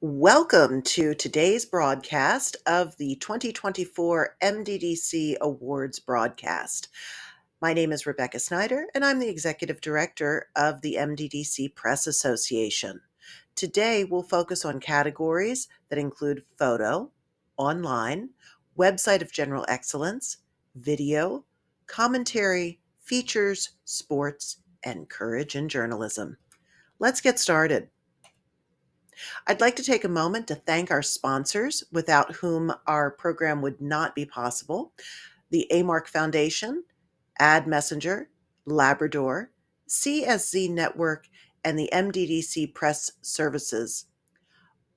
Welcome to today's broadcast of the 2024 MDDC Awards broadcast. My name is Rebecca Snyder, and I'm the Executive Director of the MDDC Press Association. Today, we'll focus on categories that include photo, online, website of general excellence, video, commentary, features, sports, and courage in journalism. Let's get started. I'd like to take a moment to thank our sponsors, without whom our program would not be possible: the AMARC Foundation, Ad Messenger, Labrador, CSZ Network, and the MDDC Press Services.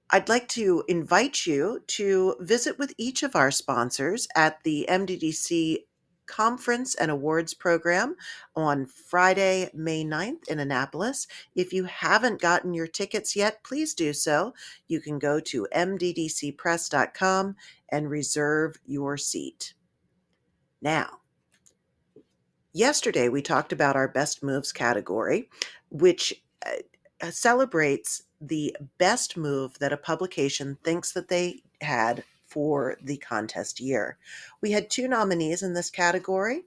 I'd like to invite you to visit with each of our sponsors at the MDDC Conference and Awards Program on Friday, May 9th in Annapolis. If you haven't gotten your tickets yet, please do so. You can go to mddcpress.com and reserve your seat. Now, yesterday we talked about our Best Moves category, which celebrates the best move that a publication thinks that they had for the contest year. We had two nominees in this category: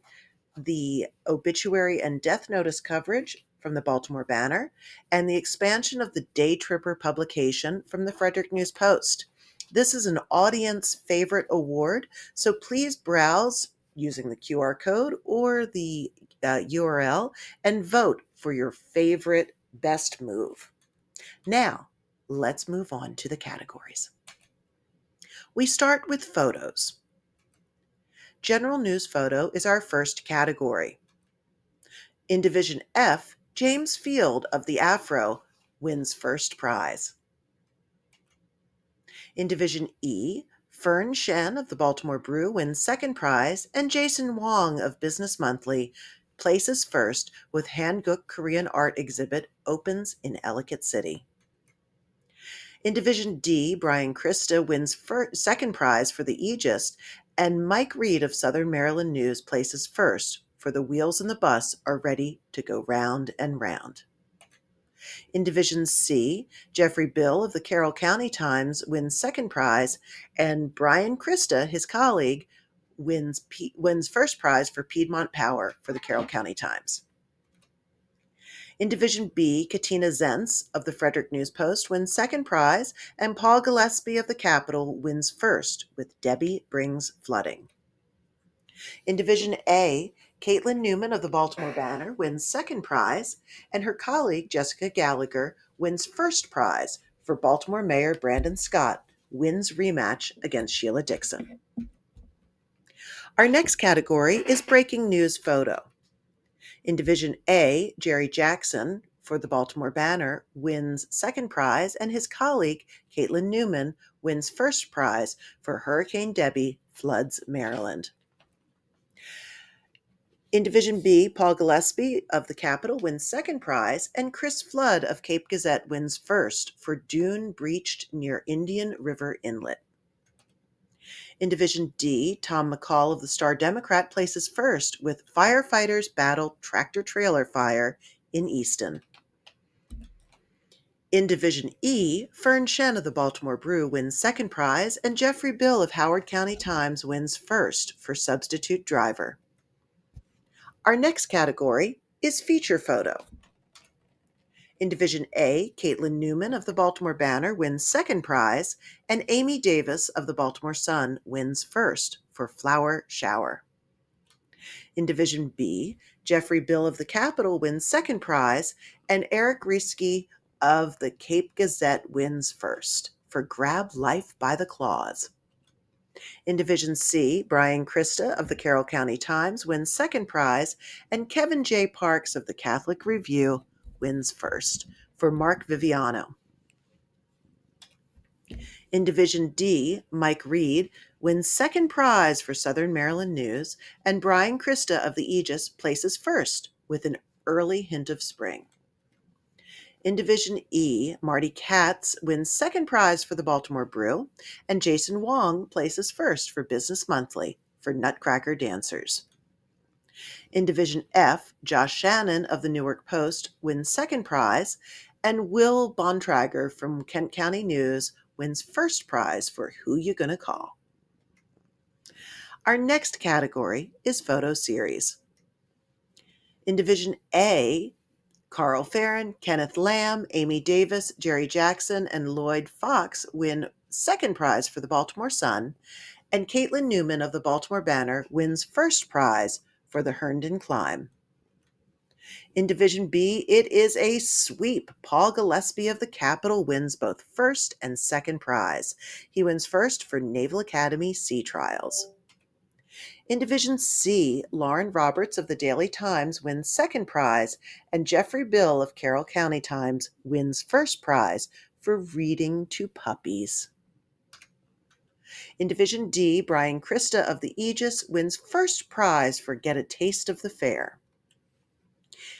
the obituary and death notice coverage from the Baltimore Banner, and the expansion of the Day Tripper publication from the Frederick News Post. This is an audience favorite award, so please browse using the QR code or the URL and vote for your favorite best move. Now, let's move on to the categories. We start with photos. General News Photo is our first category. In Division F, James Field of the Afro wins first prize. In Division E, Fern Shen of the Baltimore Brew wins second prize, and Jason Wong of Business Monthly places first with Hanguk Korean art exhibit opens in Ellicott City. In Division D, Brian Krista wins second prize for the Aegis, and Mike Reed of Southern Maryland News places first for The Wheels in the Bus Are Ready to Go Round and Round. In Division C, Jeffrey Bill of the Carroll County Times wins second prize, and Brian Krista, his colleague, wins first prize for Piedmont Power for the Carroll County Times. In Division B, Katina Zentz of the Frederick News Post wins second prize, and Paul Gillespie of the Capitol wins first with Debbie Brings Flooding. In Division A, Caitlin Newman of the Baltimore Banner wins second prize, and her colleague Jessica Gallagher wins first prize for Baltimore Mayor Brandon Scott wins rematch against Sheila Dixon. Our next category is Breaking News Photo. In Division A, Jerry Jackson for the Baltimore Banner wins second prize, and his colleague Caitlin Newman wins first prize for Hurricane Debbie floods Maryland. In Division B, Paul Gillespie of the Capitol wins second prize, and Chris Flood of Cape Gazette wins first for Dune breached near Indian River Inlet. In Division D, Tom McCall of the Star Democrat places first with Firefighters Battle Tractor-Trailer Fire in Easton. In Division E, Fern Shen of the Baltimore Brew wins second prize, and Jeffrey Bill of Howard County Times wins first for Substitute Driver. Our next category is Feature Photo. In Division A, Caitlin Newman of the Baltimore Banner wins second prize, and Amy Davis of the Baltimore Sun wins first for Flower Shower. In Division B, Jeffrey Bill of the Capitol wins second prize, and Eric Rieske of the Cape Gazette wins first for Grab Life by the Claws. In Division C, Brian Krista of the Carroll County Times wins second prize, and Kevin J. Parks of the Catholic Review wins first for Mark Viviano. In Division D, Mike Reed wins second prize for Southern Maryland News, and Brian Krista of the Aegis places first with an early hint of spring. In Division E, Marty Katz wins second prize for the Baltimore Brew, and Jason Wong places first for Business Monthly for Nutcracker Dancers. In Division F, Josh Shannon of the Newark Post wins second prize, and Will Bontrager from Kent County News wins first prize for Who You Gonna Call. Our next category is photo series. In Division A, Carl Farron, Kenneth Lamb, Amy Davis, Jerry Jackson, and Lloyd Fox win second prize for the Baltimore Sun, and Caitlin Newman of the Baltimore Banner wins first prize for the Herndon Climb. In Division B, it is a sweep. Paul Gillespie of the Capitol wins both first and second prize. He wins first for Naval Academy Sea Trials. In Division C, Lauren Roberts of the Daily Times wins second prize, and Jeffrey Bill of Carroll County Times wins first prize for Reading to Puppies. In Division D, Brian Krista of the Aegis wins first prize for Get a Taste of the Fair.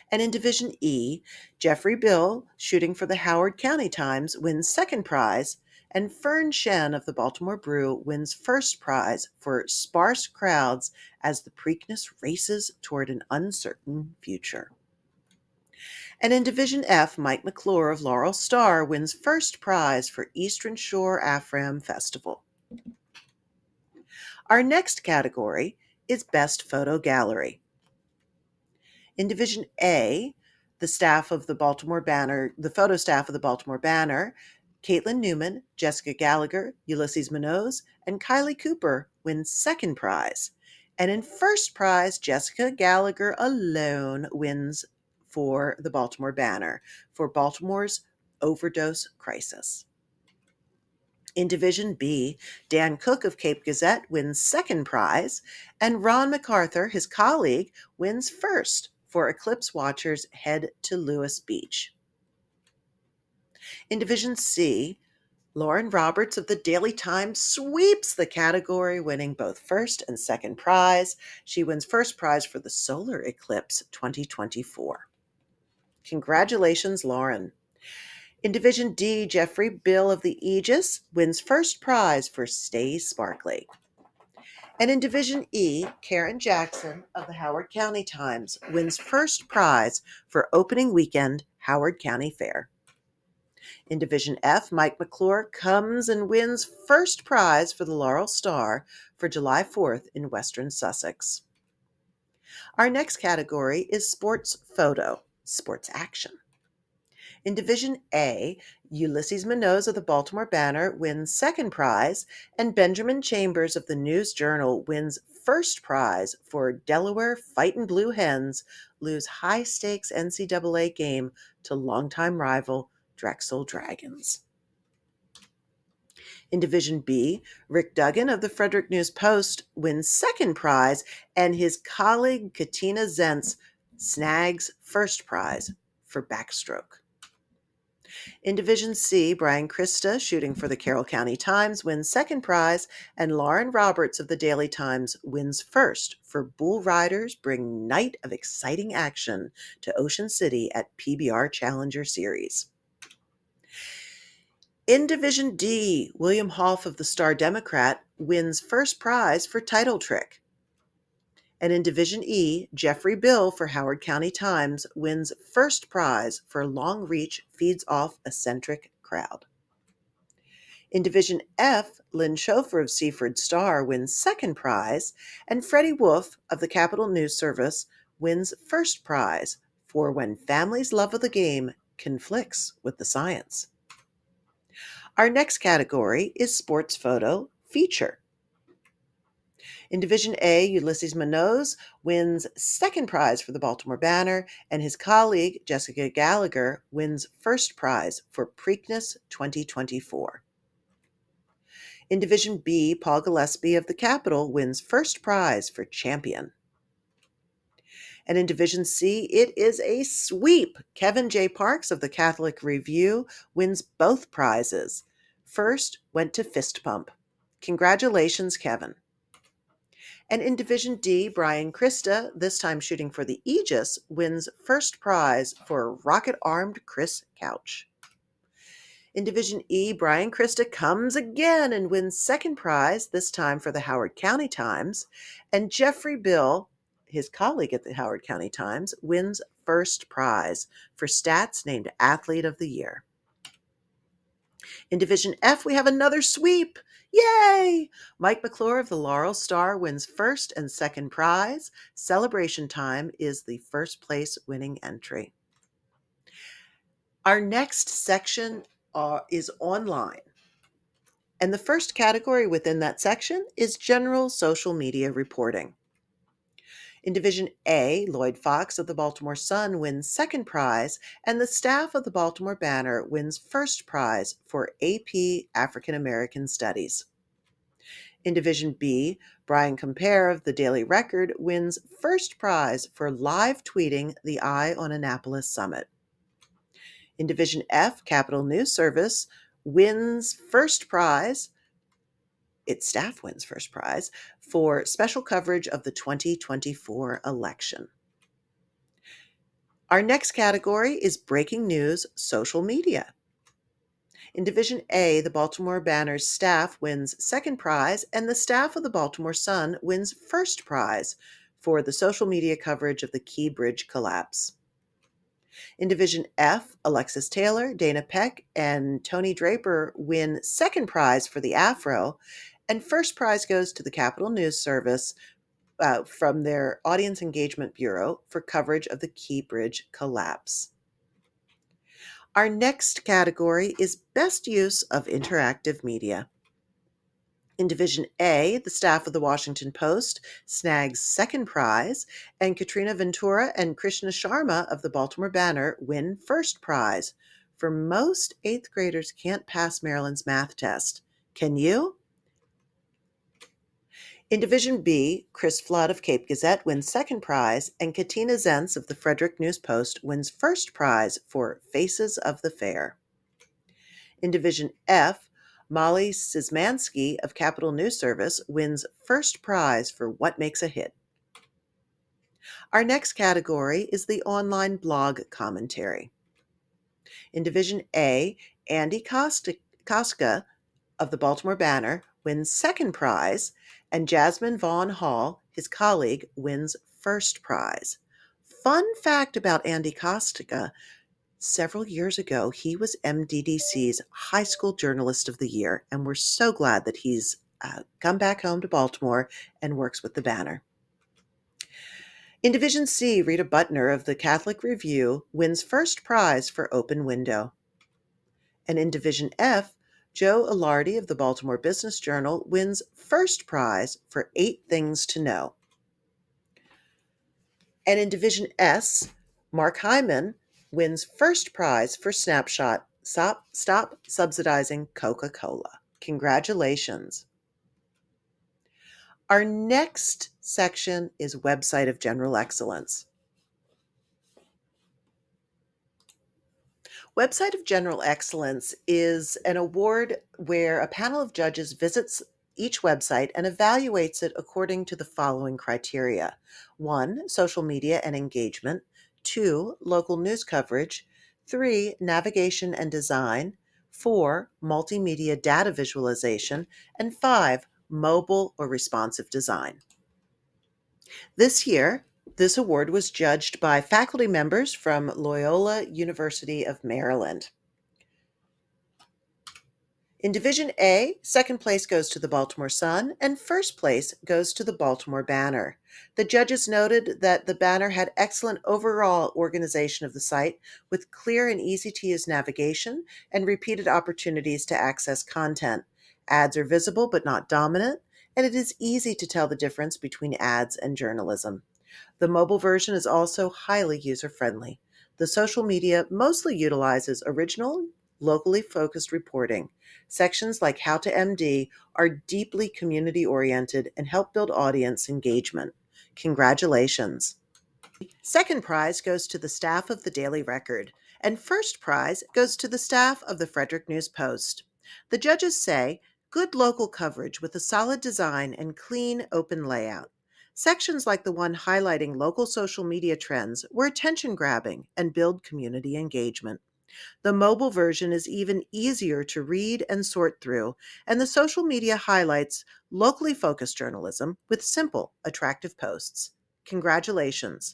And in Division E, Jeffrey Bill, shooting for the Howard County Times, wins second prize, and Fern Shen of the Baltimore Brew wins first prize for Sparse Crowds as the Preakness races toward an uncertain future. And in Division F, Mike McClure of Laurel Star wins first prize for Eastern Shore Afram Festival. Our next category is Best Photo Gallery. In Division A, the staff of the Baltimore Banner, the photo staff of the Baltimore Banner, Caitlin Newman, Jessica Gallagher, Ulysses Munoz, and Kylie Cooper win second prize. And in first prize, Jessica Gallagher alone wins for the Baltimore Banner for Baltimore's overdose crisis. In Division B, Dan Cook of Cape Gazette wins second prize, and Ron MacArthur, his colleague, wins first for Eclipse Watchers Head to Lewis Beach. In Division C, Lauren Roberts of the Daily Times sweeps the category, winning both first and second prize. She wins first prize for the Solar Eclipse 2024. Congratulations, Lauren. In Division D, Jeffrey Bill of the Aegis wins first prize for Stay Sparkly. And in Division E, Karen Jackson of the Howard County Times wins first prize for opening weekend Howard County Fair. In Division F, Mike McClure comes and wins first prize for the Laurel Star for July 4th in Western Sussex. Our next category is sports photo, sports action. In Division A, Ulysses Munoz of the Baltimore Banner wins second prize, and Benjamin Chambers of the News Journal wins first prize for Delaware Fightin' Blue Hens lose high-stakes NCAA game to longtime rival Drexel Dragons. In Division B, Rick Duggan of the Frederick News Post wins second prize, and his colleague Katina Zentz snags first prize for backstroke. In Division C, Brian Krista, shooting for the Carroll County Times, wins second prize, and Lauren Roberts of the Daily Times wins first for Bull Riders Bring Night of Exciting Action to Ocean City at PBR Challenger Series. In Division D, William Hoff of the Star Democrat wins first prize for Title Trick. And in Division E, Jeffrey Bill for Howard County Times wins first prize for Long Reach Feeds Off Eccentric Crowd. In Division F, Lynn Schofer of Seaford Star wins second prize, and Freddie Wolf of the Capitol News Service wins first prize for When Families' Love of the Game Conflicts with the Science. Our next category is sports photo feature. In Division A, Ulysses Munoz wins second prize for the Baltimore Banner, and his colleague, Jessica Gallagher, wins first prize for Preakness 2024. In Division B, Paul Gillespie of the Capitol wins first prize for Champion. And in Division C, it is a sweep. Kevin J. Parks of the Catholic Review wins both prizes. First went to Fist Pump. Congratulations, Kevin. And in Division D, Brian Krista, this time shooting for the Aegis, wins first prize for Rocket-Armed Chris Couch. In Division E, Brian Krista comes again and wins second prize, this time for the Howard County Times, and Jeffrey Bill, his colleague at the Howard County Times, wins first prize for Stats named Athlete of the Year. In Division F, we have another sweep. Yay! Mike McClure of the Laurel Star wins first and second prize. Celebration Time is the first place winning entry. Our next section is online. And the first category within that section is general social media reporting. In Division A, Lloyd Fox of the Baltimore Sun wins second prize, and the staff of the Baltimore Banner wins first prize for AP African American Studies. In Division B, Brian Compare of the Daily Record wins first prize for live tweeting the Eye on Annapolis Summit. In Division F, Capital News Service wins first prize. Its staff wins first prize for special coverage of the 2024 election. Our next category is breaking news social media. In Division A, the Baltimore Banner's staff wins second prize, and the staff of the Baltimore Sun wins first prize for the social media coverage of the Key Bridge collapse. In Division F, Alexis Taylor, Dana Peck, and Tony Draper win second prize for the Afro, and first prize goes to the Capital News Service from their Audience Engagement Bureau for coverage of the Key Bridge collapse. Our next category is best use of interactive media. In Division A, the staff of the Washington Post snags second prize, and Katrina Ventura and Krishna Sharma of the Baltimore Banner win first prize. For most, eighth graders can't pass Maryland's math test. Can you? In Division B, Chris Flood of Cape Gazette wins second prize, and Katina Zentz of the Frederick News Post wins first prize for Faces of the Fair. In Division F, Molly Szymanski of Capital News Service wins first prize for What Makes a Hit. Our next category is the online blog commentary. In Division A, Andy Koska of the Baltimore Banner wins second prize, and Jasmine Vaughn Hall, his colleague, wins first prize. Fun fact about Andy Koska: several years ago, he was MDDC's High School Journalist of the Year, and we're so glad that he's come back home to Baltimore and works with the Banner. In Division C, Rita Butner of the Catholic Review wins first prize for Open Window. And in Division F, Joe Ilardi of the Baltimore Business Journal wins first prize for 8 Things to Know. And in Division S, Mark Hyman wins first prize for Snapshot Stop Subsidizing Coca-Cola. Congratulations. Our next section is Website of General Excellence. Website of General Excellence is an award where a panel of judges visits each website and evaluates it according to the following criteria. 1, social media and engagement. 2, local news coverage. 3, navigation and design. 4, multimedia data visualization. And 5, mobile or responsive design. This year, this award was judged by faculty members from Loyola University of Maryland. In Division A, second place goes to the Baltimore Sun, and first place goes to the Baltimore Banner. The judges noted that the Banner had excellent overall organization of the site, with clear and easy-to-use navigation and repeated opportunities to access content. Ads are visible but not dominant, and it is easy to tell the difference between ads and journalism. The mobile version is also highly user-friendly. The social media mostly utilizes original, locally focused reporting. Sections like How to MD are deeply community-oriented and help build audience engagement. Congratulations. Second prize goes to the staff of the Daily Record, and first prize goes to the staff of the Frederick News Post. The judges say, good local coverage with a solid design and clean, open layout. Sections like the one highlighting local social media trends were attention-grabbing and build community engagement. The mobile version is even easier to read and sort through, and the social media highlights locally focused journalism with simple, attractive posts. Congratulations.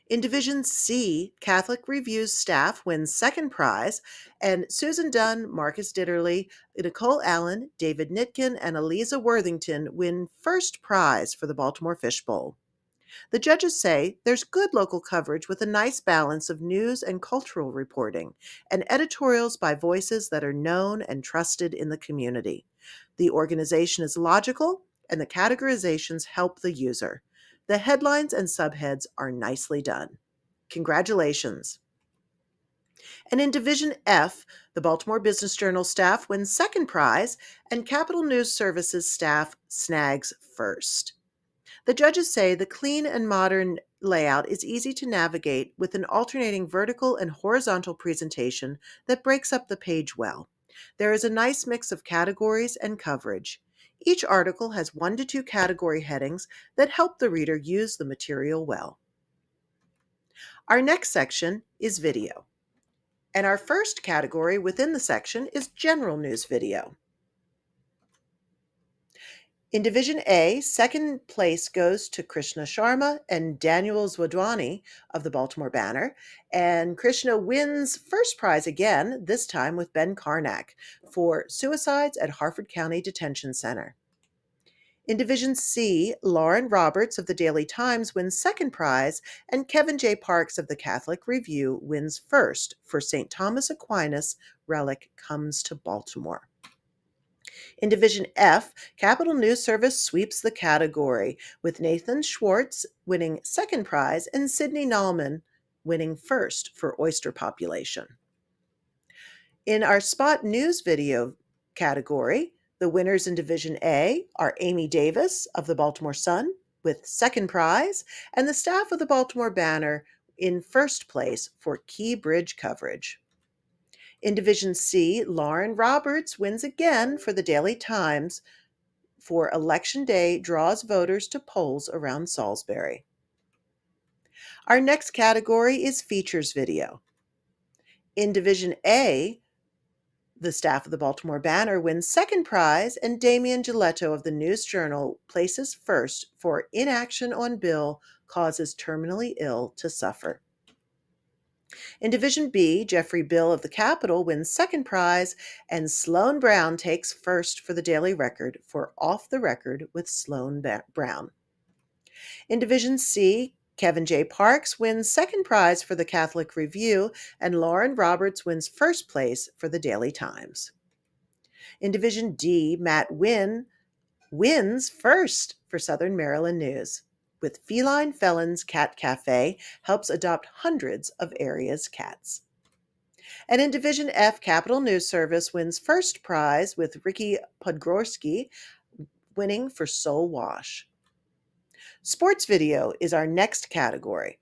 In Division C, Catholic Review's staff wins second prize, and Susan Dunn, Marcus Ditterly, Nicole Allen, David Nitkin, and Eliza Worthington win first prize for the Baltimore Fish Bowl. The judges say there's good local coverage with a nice balance of news and cultural reporting, and editorials by voices that are known and trusted in the community. The organization is logical, and the categorizations help the user. The headlines and subheads are nicely done. Congratulations. And in Division F, the Baltimore Business Journal staff wins second prize, and Capital News Services staff snags first. The judges say the clean and modern layout is easy to navigate with an alternating vertical and horizontal presentation that breaks up the page well. There is a nice mix of categories and coverage. Each article has 1 to 2 category headings that help the reader use the material well. Our next section is video, and our first category within the section is general news video. In Division A, second place goes to Krishna Sharma and Daniel Zwadwani of the Baltimore Banner, and Krishna wins first prize again, this time with Ben Karnak, for Suicides at Harford County Detention Center. In Division C, Lauren Roberts of the Daily Times wins second prize, and Kevin J. Parks of the Catholic Review wins first for St. Thomas Aquinas Relic Comes to Baltimore. In Division F, Capital News Service sweeps the category, with Nathan Schwartz winning second prize and Sidney Nallman winning first for oyster population. In our Spot News Video category, the winners in Division A are Amy Davis of the Baltimore Sun with second prize, and the staff of the Baltimore Banner in first place for key bridge coverage. In Division C, Lauren Roberts wins again for the Daily Times for Election Day draws voters to polls around Salisbury. Our next category is features video. In Division A, the staff of the Baltimore Banner wins second prize, and Damian Giletto of the News Journal places first for Inaction on Bill Causes Terminally Ill to Suffer. In Division B, Jeffrey Bill of the Capitol wins second prize, and Sloan Brown takes first for the Daily Record for Off the Record with Sloan Brown. In Division C, Kevin J. Parks wins second prize for the Catholic Review, and Lauren Roberts wins first place for the Daily Times. In Division D, Matt Wynn wins first for Southern Maryland News, with Feline Felons Cat Cafe helps adopt hundreds of area's cats. And in Division F, Capital News Service wins first prize with Ricky Podgorski winning for Soul Wash. Sports video is our next category.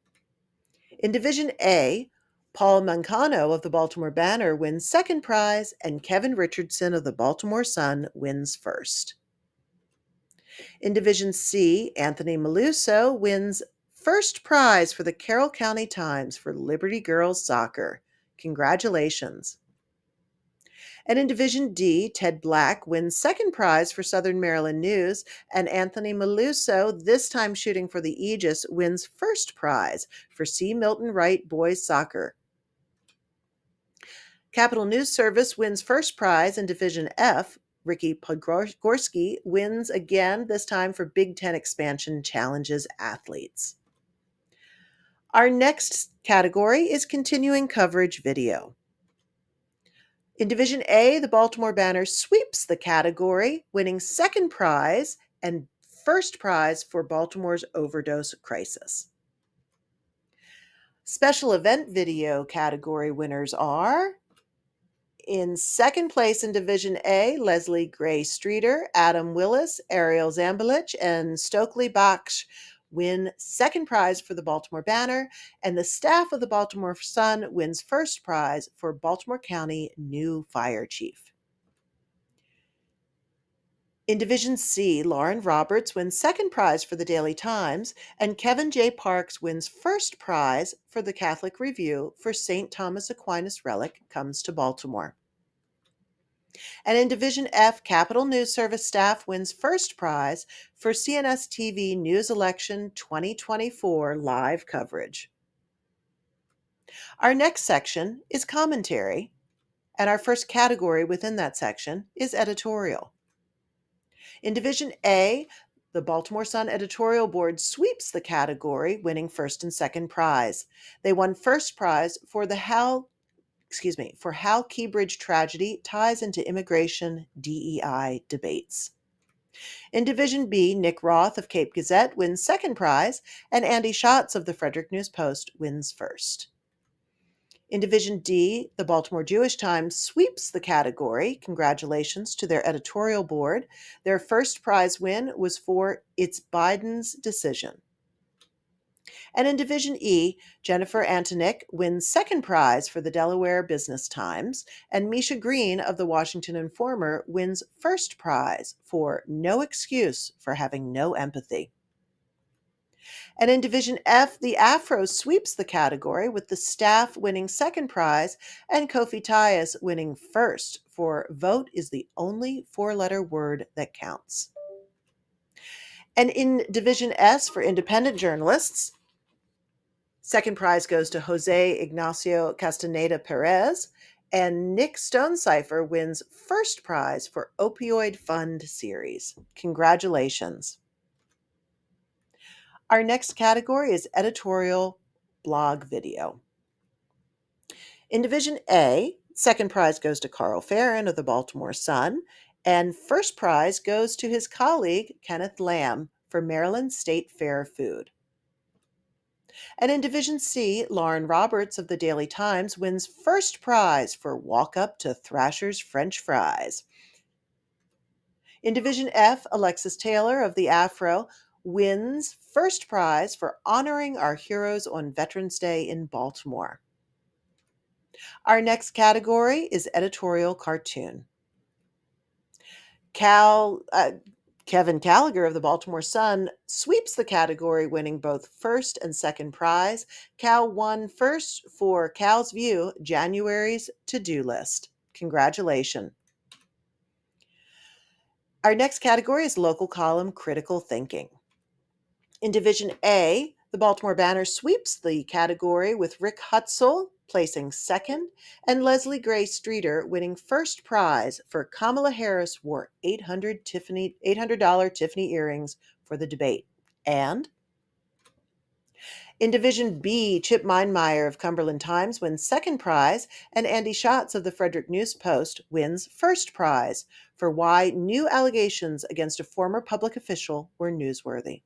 In Division A, Paul Mancano of the Baltimore Banner wins second prize, and Kevin Richardson of the Baltimore Sun wins first. In Division C, Anthony Maluso wins first prize for the Carroll County Times for Liberty Girls Soccer. Congratulations. And in Division D, Ted Black wins second prize for Southern Maryland News, and Anthony Maluso, this time shooting for the Aegis, wins first prize for C. Milton Wright Boys Soccer. Capital News Service wins first prize in Division F. Ricky Podgorski wins again, this time for Big Ten Expansion Challenges athletes. Our next category is continuing coverage video. In Division A, the Baltimore Banner sweeps the category, winning second prize and first prize for Baltimore's overdose crisis. Special event video category winners are: in second place in Division A, Leslie Gray Streeter, Adam Willis, Ariel Zambelich, and Stokely Baksh win second prize for the Baltimore Banner, and the staff of the Baltimore Sun wins first prize for Baltimore County new fire chief. In Division C, Lauren Roberts wins second prize for the Daily Times, and Kevin J. Parks wins first prize for the Catholic Review for St. Thomas Aquinas Relic Comes to Baltimore. And in Division F, Capital News Service staff wins first prize for CNS TV News Election 2024 live coverage. Our next section is commentary, and our first category within that section is editorial. In Division A, the Baltimore Sun editorial board sweeps the category, winning first and second prize. They won first prize for how Key Bridge tragedy ties into immigration DEI debates. In Division B, Nick Roth of Cape Gazette wins second prize, and Andy Schatz of the Frederick News Post wins first. In Division D, the Baltimore Jewish Times sweeps the category. Congratulations to their editorial board. Their first prize win was for It's Biden's Decision. And in Division E, Jennifer Antonik wins second prize for the Delaware Business Times, and Misha Green of the Washington Informer wins first prize for No Excuse for Having No Empathy. And in Division F, the Afro sweeps the category with the staff winning second prize and Kofi Tyus winning first for Vote is the Only Four-Letter Word That Counts. And in Division S for independent journalists, second prize goes to Jose Ignacio Castaneda Perez, and Nick Stonecipher wins first prize for Opioid Fund series. Congratulations. Our next category is editorial blog video. In Division A, second prize goes to Carl Farron of the Baltimore Sun, and first prize goes to his colleague Kenneth Lamb for Maryland State Fair Food. And in Division C, Lauren Roberts of the Daily Times wins first prize for Walk Up to Thrasher's French Fries. In Division F, Alexis Taylor of the Afro wins first prize for honoring our heroes on Veterans Day in Baltimore. Our next category is editorial cartoon. Kevin Gallagher of the Baltimore Sun sweeps the category, winning both first and second prize. Cal won first for Cal's View, January's to-do list. Congratulations. Our next category is local column critical thinking. In Division A, the Baltimore Banner sweeps the category with Rick Hutzel placing second and Leslie Gray Streeter winning first prize for Kamala Harris wore $800 Tiffany earrings for the debate. And in Division B, Chip Meinmeyer of Cumberland Times wins second prize, and Andy Schatz of the Frederick News Post wins first prize for why new allegations against a former public official were newsworthy.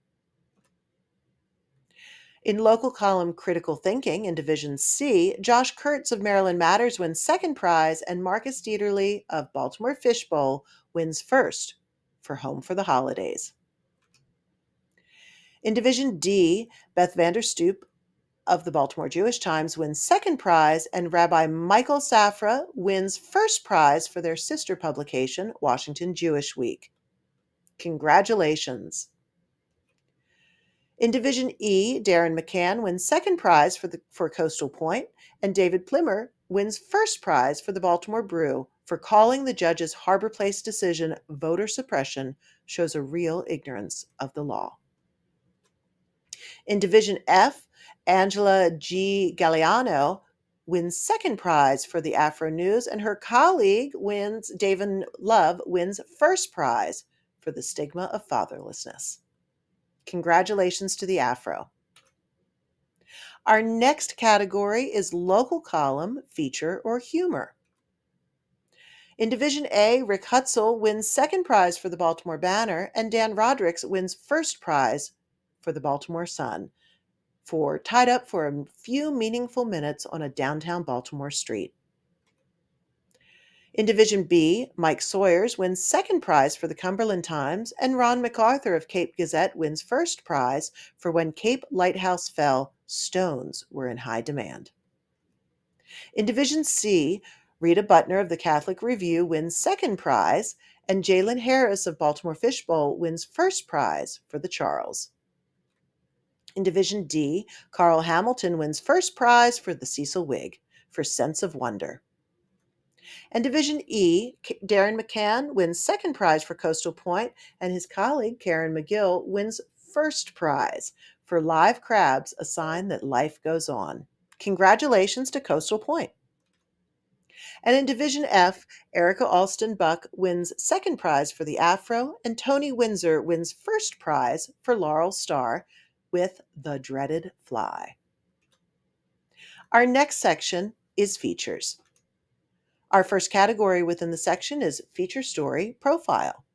In local column Critical Thinking in Division C, Josh Kurtz of Maryland Matters wins second prize, and Marcus Dieterle of Baltimore Fishbowl wins first for Home for the Holidays. In Division D, Beth Vanderstoep of the Baltimore Jewish Times wins second prize, and Rabbi Michael Safra wins first prize for their sister publication, Washington Jewish Week. Congratulations. In Division E, Darren McCann wins second prize for Coastal Point, and David Plimmer wins first prize for the Baltimore Brew for calling the judge's Harbor Place decision voter suppression shows a real ignorance of the law. In Division F, Angela G. Galliano wins second prize for the Afro News, and her colleague David Love wins first prize for the stigma of fatherlessness. Congratulations to the Afro. Our next category is local column, feature, or humor. In Division A, Rick Hutzel wins second prize for the Baltimore Banner, and Dan Rodericks wins first prize for the Baltimore Sun for Tied Up for a Few Meaningful Minutes on a Downtown Baltimore Street. In Division B, Mike Sawyers wins second prize for the Cumberland Times, and Ron MacArthur of Cape Gazette wins first prize for When Cape Lighthouse Fell, Stones Were in High Demand. In Division C, Rita Butner of the Catholic Review wins second prize, and Jalen Harris of Baltimore Fishbowl wins first prize for the Charles. In Division D, Carl Hamilton wins first prize for the Cecil Wig for Sense of Wonder. And Division E, Darren McCann wins second prize for Coastal Point, and his colleague Karen McGill wins first prize for Live Crabs, a Sign That Life Goes On. Congratulations to Coastal Point. And in Division F, Erica Alston Buck wins second prize for the Afro, and Tony Windsor wins first prize for Laurel Star with The Dreaded Fly. Our next section is features. Our first category within the section is Feature Story Profile.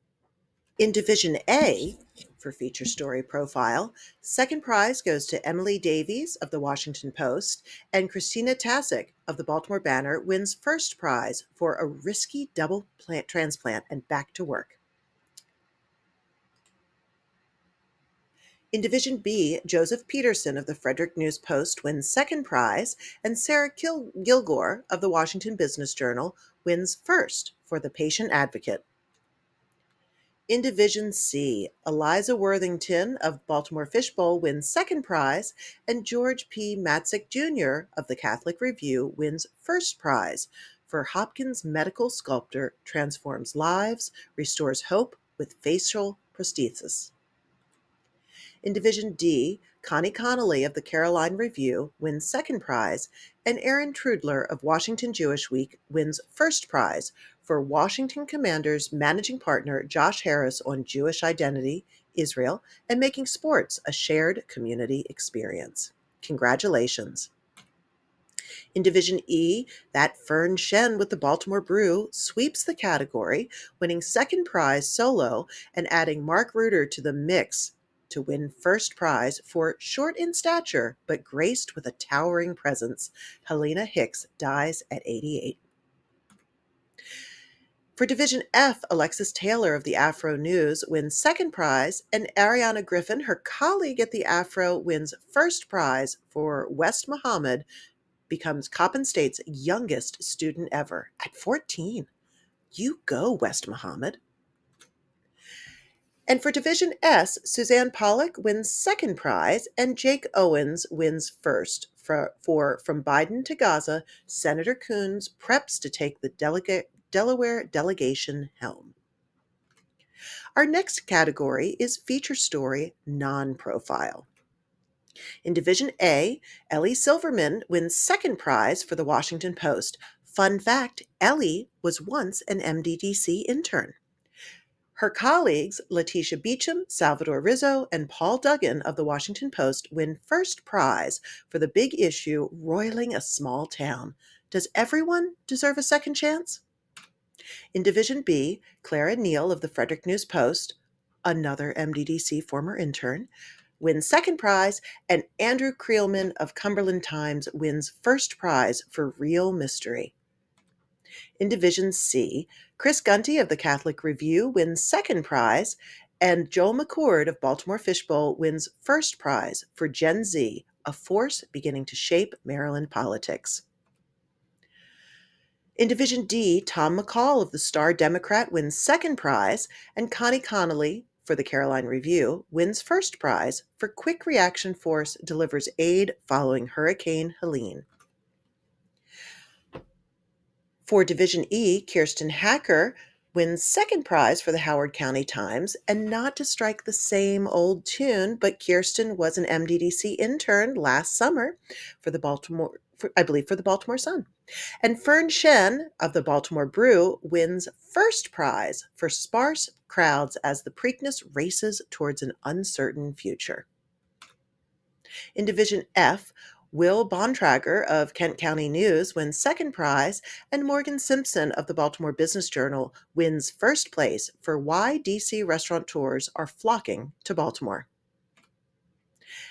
In Division A, for Feature Story Profile, second prize goes to Emily Davies of the Washington Post, and Christina Tasic of the Baltimore Banner wins first prize for A Risky Double Plant Transplant and Back to Work. In Division B, Joseph Peterson of the Frederick News Post wins second prize, and Sarah Gilgore of the Washington Business Journal wins first for The Patient Advocate. In Division C, Eliza Worthington of Baltimore Fishbowl wins second prize, and George P. Matzik Jr. of the Catholic Review wins first prize for Hopkins Medical Sculptor Transforms Lives, Restores Hope with Facial Prosthesis. In Division D, Connie Connolly of the Caroline Review wins second prize, and Aaron Trudler of Washington Jewish Week wins first prize for Washington Commanders managing partner Josh Harris on Jewish identity, Israel, and making sports a shared community experience. Congratulations. In Division E, that Fern Shen with the Baltimore Brew sweeps the category, winning second prize solo and adding Mark Reuter to the mix to win first prize for Short in Stature but graced with a towering presence. Helena Hicks dies at 88. For Division F, Alexis Taylor of the Afro News wins second prize, and Ariana Griffin, her colleague at the Afro, wins first prize for West Muhammad, becomes Coppin State's youngest student ever at 14. You go, West Muhammad. And for Division S, Suzanne Pollock wins second prize, and Jake Owens wins first for From Biden to Gaza, Senator Coons preps to take the Delaware delegation helm. Our next category is Feature Story Non-Profile. In Division A, Ellie Silverman wins second prize for the Washington Post. Fun fact, Ellie was once an MDDC intern. Her colleagues, Letitia Beecham, Salvador Rizzo, and Paul Duggan of the Washington Post win first prize for the big issue Roiling a Small Town. Does everyone deserve a second chance? In Division B, Clara Neal of the Frederick News Post, another MDDC former intern, wins second prize, and Andrew Creelman of Cumberland Times wins first prize for Real Mystery. In Division C, Chris Gunty of the Catholic Review wins second prize, and Joel McCord of Baltimore Fishbowl wins first prize for Gen Z, a force beginning to shape Maryland politics. In Division D, Tom McCall of the Star Democrat wins second prize, and Connie Connolly for the Caroline Review wins first prize for Quick Reaction Force delivers aid following Hurricane Helene. For Division E, Kirsten Hacker wins second prize for the Howard County Times, and not to strike the same old tune, but Kirsten was an MDDC intern last summer for the Baltimore Sun. And Fern Shen of the Baltimore Brew wins first prize for Sparse Crowds as the Preakness races towards an uncertain future. In Division F, Will Bontrager of Kent County News wins second prize, and Morgan Simpson of the Baltimore Business Journal wins first place for Why DC Restaurateurs Are Flocking to Baltimore.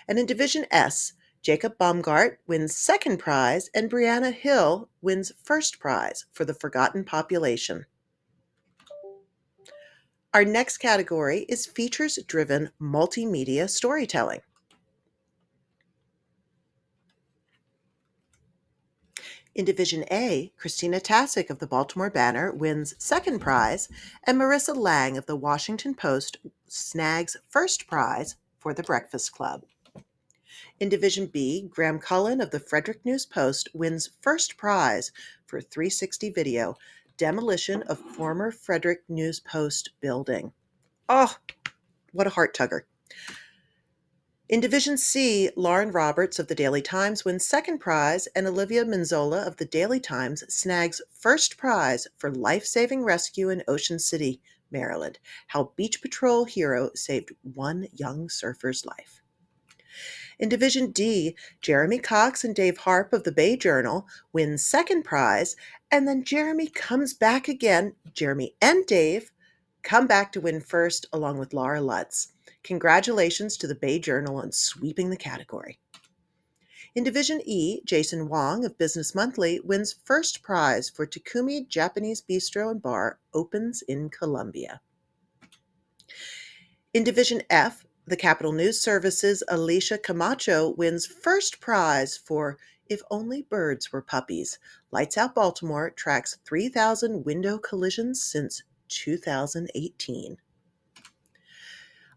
And in Division S, Jacob Baumgart wins second prize, and Brianna Hill wins first prize for The Forgotten Population. Our next category is features-driven multimedia storytelling. In Division A, Christina Tasic of the Baltimore Banner wins second prize, and Marissa Lang of the Washington Post snags first prize for The Breakfast Club. In Division B, Graham Cullen of the Frederick News Post wins first prize for 360 video, demolition of former Frederick News Post building. Oh, what a heart tugger. In Division C, Lauren Roberts of the Daily Times wins second prize, and Olivia Menzola of the Daily Times snags first prize for life-saving rescue in Ocean City, Maryland. How Beach Patrol hero saved one young surfer's life. In Division D, Jeremy Cox and Dave Harp of the Bay Journal win second prize, and then Jeremy comes back again. Jeremy and Dave come back to win first along with Laura Lutz. Congratulations to the Bay Journal on sweeping the category. In Division E, Jason Wong of Business Monthly wins first prize for Takumi Japanese Bistro and Bar opens in Colombia. In Division F, the Capital News Service's Alicia Camacho wins first prize for If Only Birds Were Puppies. Lights Out Baltimore tracks 3,000 window collisions since 2018.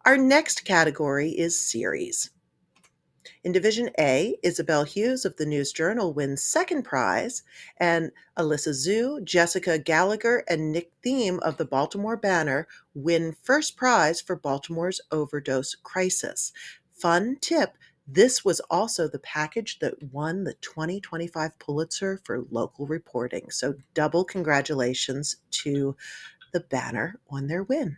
Our next category is series. In Division A, Isabel Hughes of the News Journal wins second prize, and Alyssa Zhu, Jessica Gallagher, and Nick Thiem of the Baltimore Banner win first prize for Baltimore's overdose crisis. Fun tip, this was also the package that won the 2025 Pulitzer for local reporting. So double congratulations to the Banner on their win.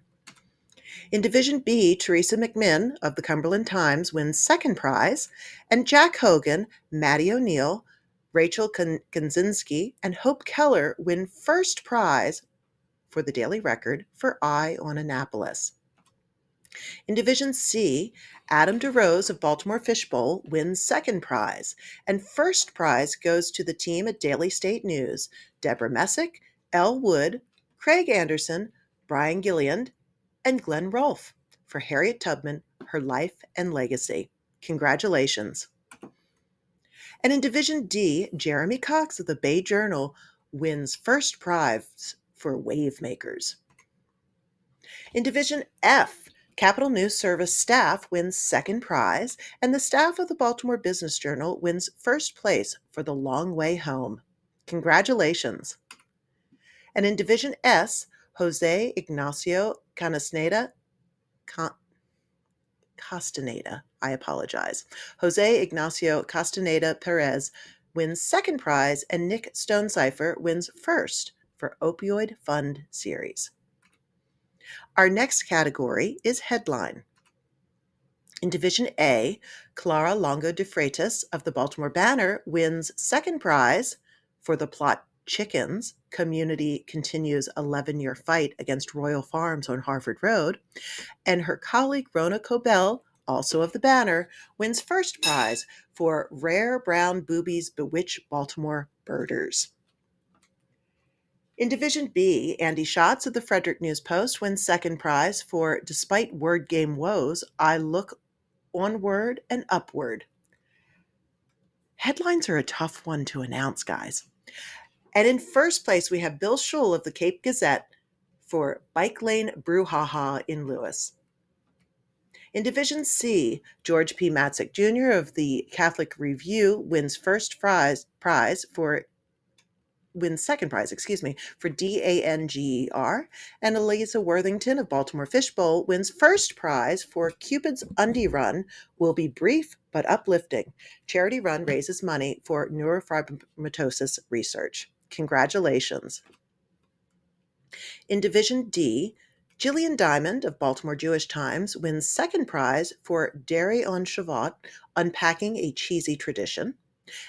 In Division B, Teresa McMinn of the Cumberland Times wins second prize, and Jack Hogan, Maddie O'Neill, Rachel Kanzinski, and Hope Keller win first prize for the Daily Record for Eye on Annapolis. In Division C, Adam DeRose of Baltimore Fishbowl wins second prize, and first prize goes to the team at Daily State News, Deborah Messick, Elle Wood, Craig Anderson, Brian Gilliand, and Glenn Rolfe for Harriet Tubman, Her Life and Legacy. Congratulations. And in Division D, Jeremy Cox of the Bay Journal wins first prize for Wave Makers. In Division F, Capital News Service staff wins second prize, and the staff of the Baltimore Business Journal wins first place for The Long Way Home. Congratulations. And in Division S, Jose Ignacio Castaneda, I apologize. Jose Ignacio Castaneda Perez wins second prize, and Nick Stonecipher wins first for Opioid Fund Series. Our next category is headline. In Division A, Clara Longo de Freitas of the Baltimore Banner wins second prize for the plot Chickens, Community Continues 11-Year Fight Against Royal Farms on Harvard Road, and her colleague Rona Cobell, also of the Banner, wins first prize for Rare Brown Boobies Bewitch Baltimore Birders. In Division B, Andy Schatz of the Frederick News Post wins second prize for Despite Word Game Woes, I Look Onward and Upward. Headlines are a tough one to announce, guys. And in first place, we have Bill Schul of the Cape Gazette for Bike Lane Brouhaha in Lewis. In Division C, George P. Matzik Jr. of the Catholic Review wins second prize, for DANGER, and Eliza Worthington of Baltimore Fishbowl wins first prize for Cupid's Undie Run Will Be Brief but Uplifting. Charity run raises money for neurofibromatosis research. Congratulations. In Division D, Jillian Diamond of Baltimore Jewish Times wins second prize for Dairy on Shavuot, Unpacking a Cheesy Tradition.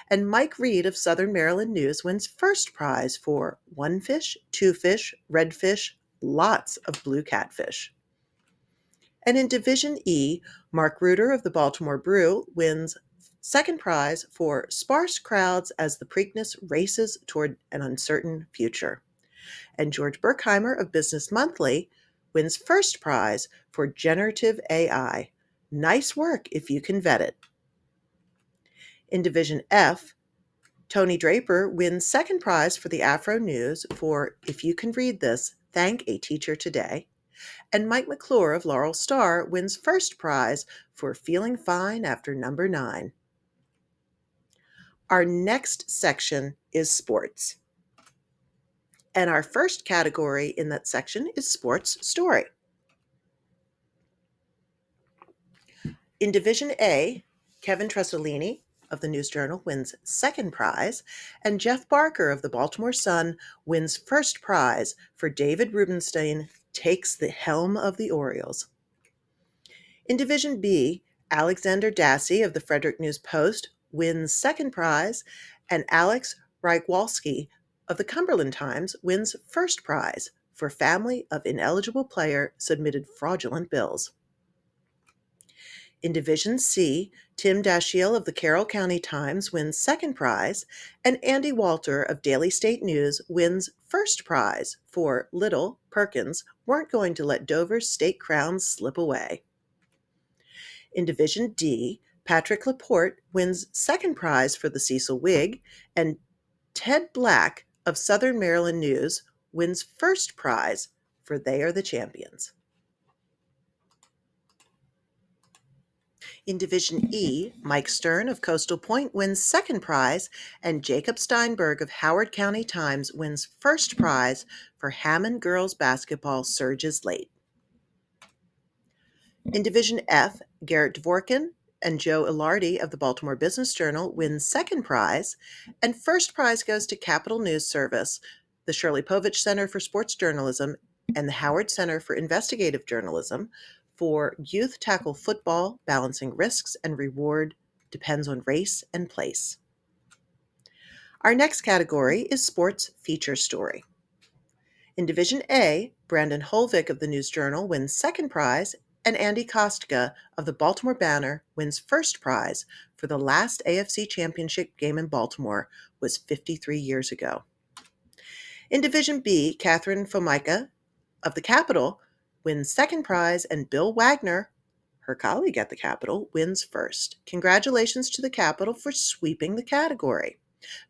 And Mike Reed of Southern Maryland News wins first prize for One Fish, Two Fish, Red Fish, Lots of Blue Catfish. And in Division E, Mark Reuter of the Baltimore Brew wins second prize for Sparse Crowds as the Preakness Races Toward an Uncertain Future. And George Berkheimer of Business Monthly wins first prize for Generative AI. Nice work if you can vet it. In Division F, Tony Draper wins second prize for the Afro News for If You Can Read This, Thank a Teacher Today. And Mike McClure of Laurel Star wins first prize for Feeling Fine After Number 9. Our next section is sports. And our first category in that section is sports story. In Division A, Kevin Tressolini of the News Journal wins second prize, and Jeff Barker of the Baltimore Sun wins first prize for David Rubenstein Takes the Helm of the Orioles. In Division B, Alexander Dassey of the Frederick News Post wins second prize, and Alex Rygwalski of the Cumberland Times wins first prize for family of ineligible player submitted fraudulent bills. In Division C, Tim Dashiell of the Carroll County Times wins second prize, and Andy Walter of Daily State News wins first prize for Little Perkins weren't going to let Dover's state crown slip away. In Division D, Patrick Laporte wins second prize for the Cecil Whig, and Ted Black of Southern Maryland News wins first prize for They Are the Champions. In Division E, Mike Stern of Coastal Point wins second prize, and Jacob Steinberg of Howard County Times wins first prize for Hammond girls basketball surges late. In Division F, Garrett Dvorkin and Joe Ilardi of the Baltimore Business Journal win second prize, and first prize goes to Capital News Service, the Shirley Povich Center for Sports Journalism, and the Howard Center for Investigative Journalism for Youth Tackle Football, Balancing Risks and Reward Depends on Race and Place. Our next category is Sports Feature Story. In Division A, Brandon Holvik of the News Journal wins second prize, and Andy Kostka of the Baltimore Banner wins first prize for the last AFC Championship game in Baltimore was 53 years ago. In Division B, Catherine Formica of the Capitol wins second prize, and Bill Wagner, her colleague at the Capitol, wins first. Congratulations to the Capitol for sweeping the category.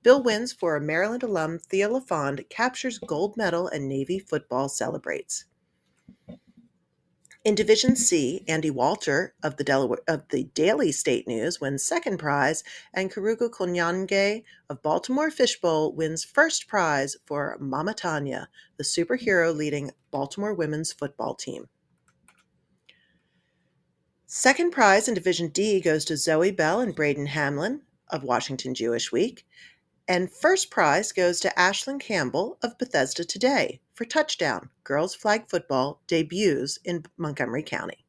Bill wins for a Maryland alum, Thea LaFond, captures gold medal and Navy football celebrates. In Division C, Andy Walter of the Daily State News wins second prize, and Karugu Konyange of Baltimore Fishbowl wins first prize for Mama Tanya, the superhero leading Baltimore women's football team. Second prize in Division D goes to Zoe Bell and Braden Hamlin of Washington Jewish Week, and first prize goes to Ashlyn Campbell of Bethesda Today for Touchdown, girls flag football debuts in Montgomery County.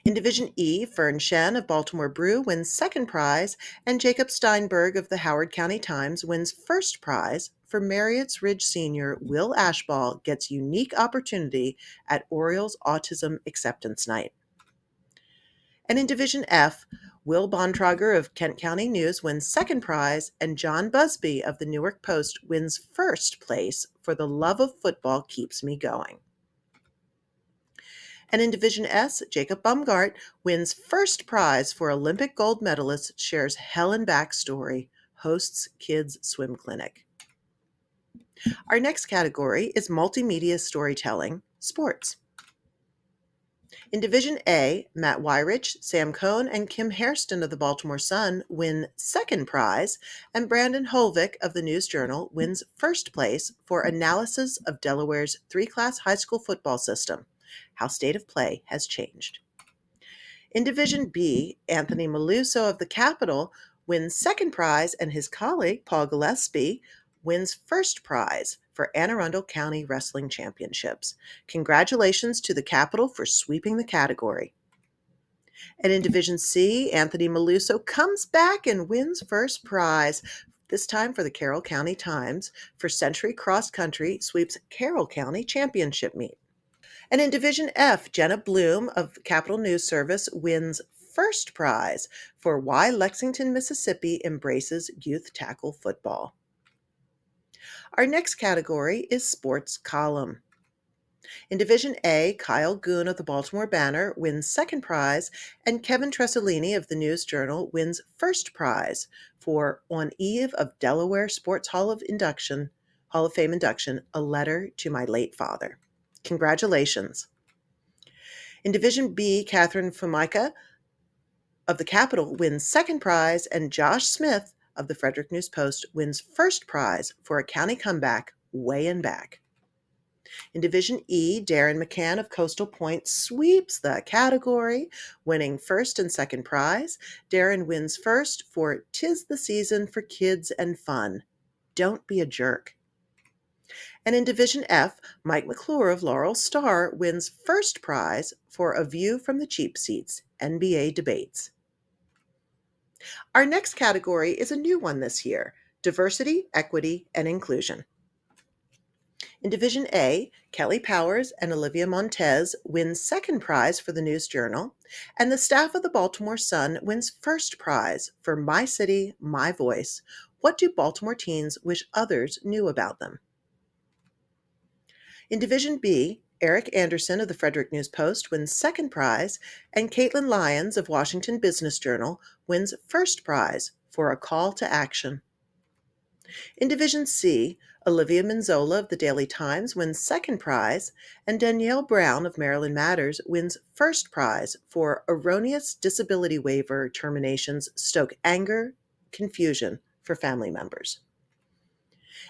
In Division E, Fern Shen of Baltimore Brew wins second prize, and Jacob Steinberg of the Howard County Times wins first prize for Marriott's Ridge senior Will Ashball gets unique opportunity at Orioles Autism Acceptance Night. And in Division F, Will Bontrager of Kent County News wins second prize, and John Busby of the Newark Post wins first place for The Love of Football Keeps Me Going. And in Division S, Jacob Bumgart wins first prize for Olympic gold medalist shares hell and back story, hosts kids swim clinic. Our next category is multimedia storytelling, sports. In Division A, Matt Wyrich, Sam Cohn, and Kim Hairston of the Baltimore Sun win second prize, and Brandon Holvik of the News Journal wins first place for analysis of Delaware's three-class high school football system, how state of play has changed. In Division B, Anthony Maluso of the Capitol wins second prize, and his colleague, Paul Gillespie, wins first prize for Anne Arundel County Wrestling Championships. Congratulations to the Capitol for sweeping the category. And in Division C, Anthony Maluso comes back and wins first prize, this time for the Carroll County Times, for Century Cross Country sweeps Carroll County Championship meet. And in Division F, Jenna Bloom of Capital News Service wins first prize for Why Lexington, Mississippi embraces youth tackle football. Our next category is sports column. In Division A, Kyle Goon of the Baltimore Banner wins second prize, and Kevin Tressolini of the News Journal wins first prize for On Eve of Delaware Sports Hall of Fame induction, A Letter to My Late Father. Congratulations. In Division B, Catherine Formica of the Capitol wins second prize, and Josh Smith of the Frederick News Post wins first prize for a county comeback way and back. In Division E, Darren McCann of Coastal Point sweeps the category, winning first and second prize. Darren wins first for "'Tis the Season for Kids and Fun. Don't Be a Jerk." And in Division F, Mike McClure of Laurel Star wins first prize for "A View from the Cheap Seats, NBA Debates." Our next category is a new one this year: diversity, equity, and inclusion. In Division A, Kelly Powers and Olivia Montez win second prize for the News Journal, and the staff of the Baltimore Sun wins first prize for "My City, My Voice. What do Baltimore teens wish others knew about them?" In Division B, Eric Anderson of the Frederick News Post wins second prize, and Caitlin Lyons of Washington Business Journal wins first prize for "A Call to Action." In Division C, Olivia Manzola of the Daily Times wins second prize, and Danielle Brown of Maryland Matters wins first prize for "Erroneous disability waiver terminations stoke anger, confusion for family members."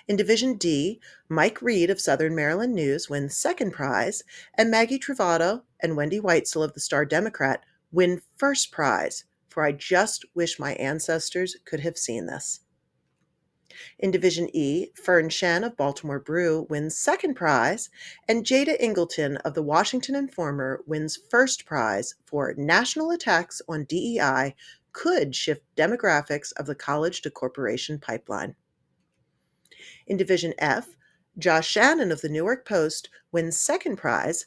In Division D, Mike Reed of Southern Maryland News wins second prize, and Maggie Travato and Wendy Weitzel of the Star Democrat win first prize for "I just wish my ancestors could have seen this." In Division E, Fern Shen of Baltimore Brew wins second prize, and Jada Ingleton of the Washington Informer wins first prize for "National attacks on DEI could shift demographics of the college to corporation pipeline." In Division F, Josh Shannon of the Newark Post wins second prize,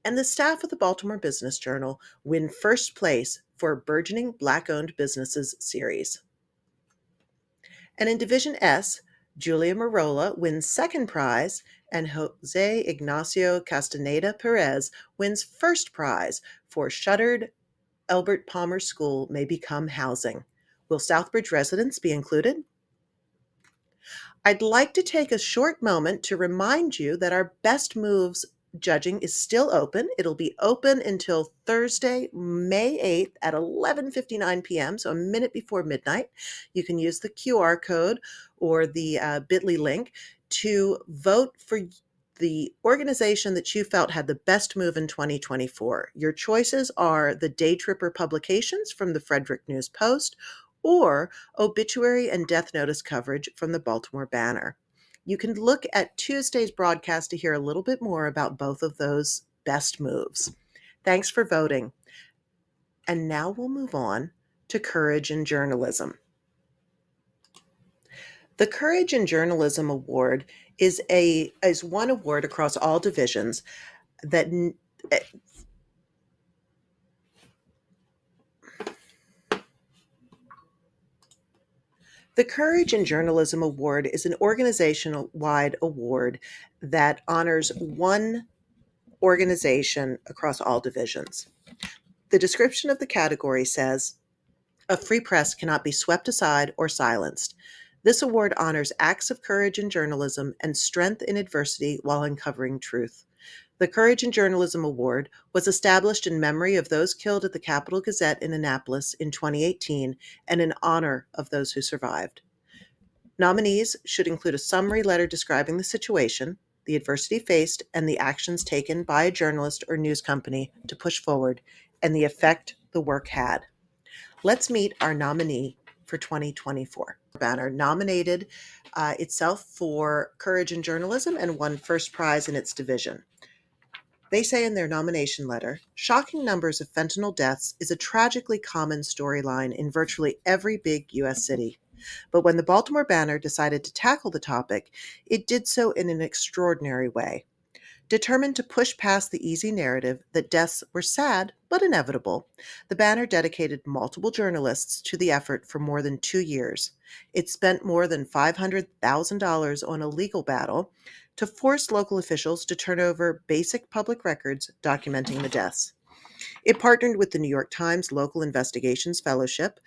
and the staff of the Baltimore Business Journal win first place for "Burgeoning Black-Owned Businesses" series. And in Division S, Julia Marola wins second prize, and Jose Ignacio Castaneda Perez wins first prize for "Shuttered Elbert Palmer School May Become Housing. Will Southbridge residents be included?" I'd like to take a short moment to remind you that our Best Moves judging is still open. It'll be open until Thursday, May 8th at 11:59 p.m., so a minute before midnight. You can use the QR code or the bit.ly link to vote for the organization that you felt had the best move in 2024. Your choices are the Day Tripper publications from the Frederick News Post or obituary and death notice coverage from the Baltimore Banner. You can look at Tuesday's broadcast to hear a little bit more about both of those best moves. Thanks for voting. And now we'll move on to Courage in Journalism. The Courage in Journalism Award is one award across all divisions that The Courage in Journalism Award is an organizational-wide award that honors one organization across all divisions. The description of the category says, "A free press cannot be swept aside or silenced. This award honors acts of courage in journalism and strength in adversity while uncovering truth." The Courage in Journalism Award was established in memory of those killed at the Capitol Gazette in Annapolis in 2018 and in honor of those who survived. Nominees should include a summary letter describing the situation, the adversity faced, and the actions taken by a journalist or news company to push forward, and the effect the work had. Let's meet our nominee for 2024. Banner nominated itself for Courage in Journalism and won first prize in its division. They say in their nomination letter, "Shocking numbers of fentanyl deaths is a tragically common storyline in virtually every big U.S. city. But when the Baltimore Banner decided to tackle the topic, it did so in an extraordinary way. Determined to push past the easy narrative that deaths were sad but inevitable, the Banner dedicated multiple journalists to the effort for more than 2 years. It spent more than $500,000 on a legal battle to force local officials to turn over basic public records documenting the deaths. It partnered with the New York Times Local Investigations Fellowship,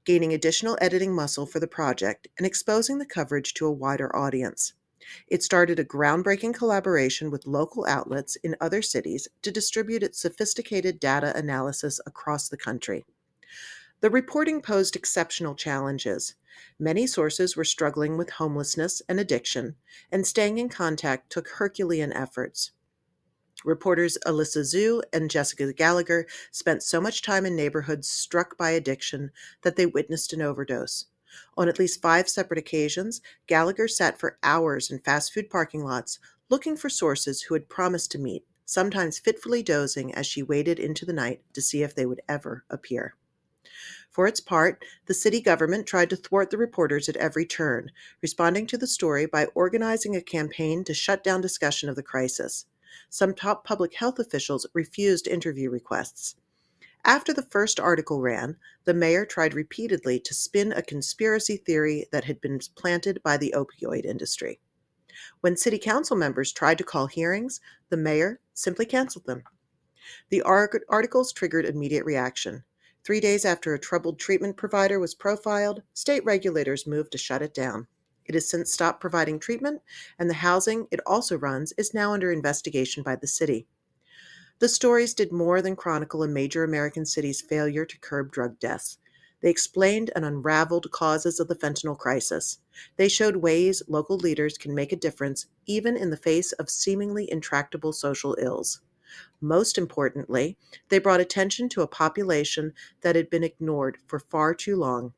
gaining additional editing muscle for the project and exposing the coverage to a wider audience. It started a groundbreaking collaboration with local outlets in other cities to distribute its sophisticated data analysis across the country. The reporting posed exceptional challenges. Many sources were struggling with homelessness and addiction, and staying in contact took Herculean efforts. Reporters Alyssa Zhu and Jessica Gallagher spent so much time in neighborhoods struck by addiction that they witnessed an overdose. On at least 5 separate occasions, Gallagher sat for hours in fast food parking lots looking for sources who had promised to meet, sometimes fitfully dozing as she waited into the night to see if they would ever appear. For its part, the city government tried to thwart the reporters at every turn, responding to the story by organizing a campaign to shut down discussion of the crisis. Some top public health officials refused interview requests. After the first article ran, the mayor tried repeatedly to spin a conspiracy theory that had been planted by the opioid industry. When city council members tried to call hearings, the mayor simply canceled them. The articles triggered immediate reaction. 3 days after a troubled treatment provider was profiled, state regulators moved to shut it down. It has since stopped providing treatment, and the housing it also runs is now under investigation by the city. The stories did more than chronicle a major American city's failure to curb drug deaths. They explained and unraveled causes of the fentanyl crisis. They showed ways local leaders can make a difference even in the face of seemingly intractable social ills. Most importantly, they brought attention to a population that had been ignored for far too long.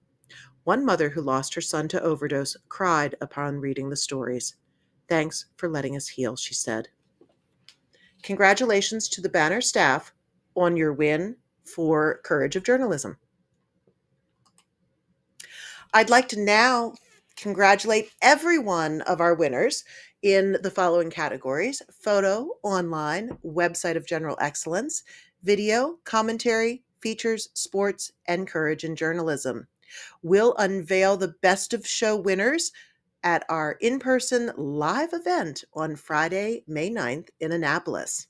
One mother who lost her son to overdose cried upon reading the stories. "Thanks for letting us heal," she said. Congratulations to the Banner staff on your win for Courage of Journalism. I'd like to now congratulate every one of our winners in the following categories: photo, online, website of general excellence, video, commentary, features, sports, and courage in journalism. We'll unveil the best of show winners at our in-person live event on Friday, May 9th in Annapolis.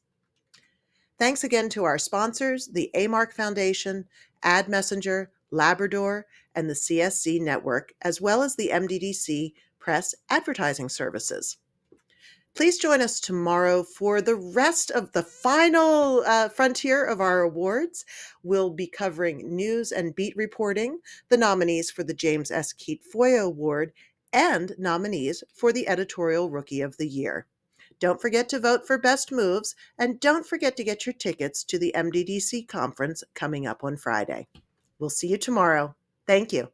Thanks again to our sponsors, the AMARC Foundation, Ad Messenger, Labrador, and the CSC Network, as well as the MDDC Press Advertising Services. Please join us tomorrow for the rest of the final frontier of our awards. We'll be covering news and beat reporting, the nominees for the James S. Keat Foyer Award, and nominees for the Editorial Rookie of the Year. Don't forget to vote for Best Moves, and don't forget to get your tickets to the MDDC conference coming up on Friday. We'll see you tomorrow. Thank you.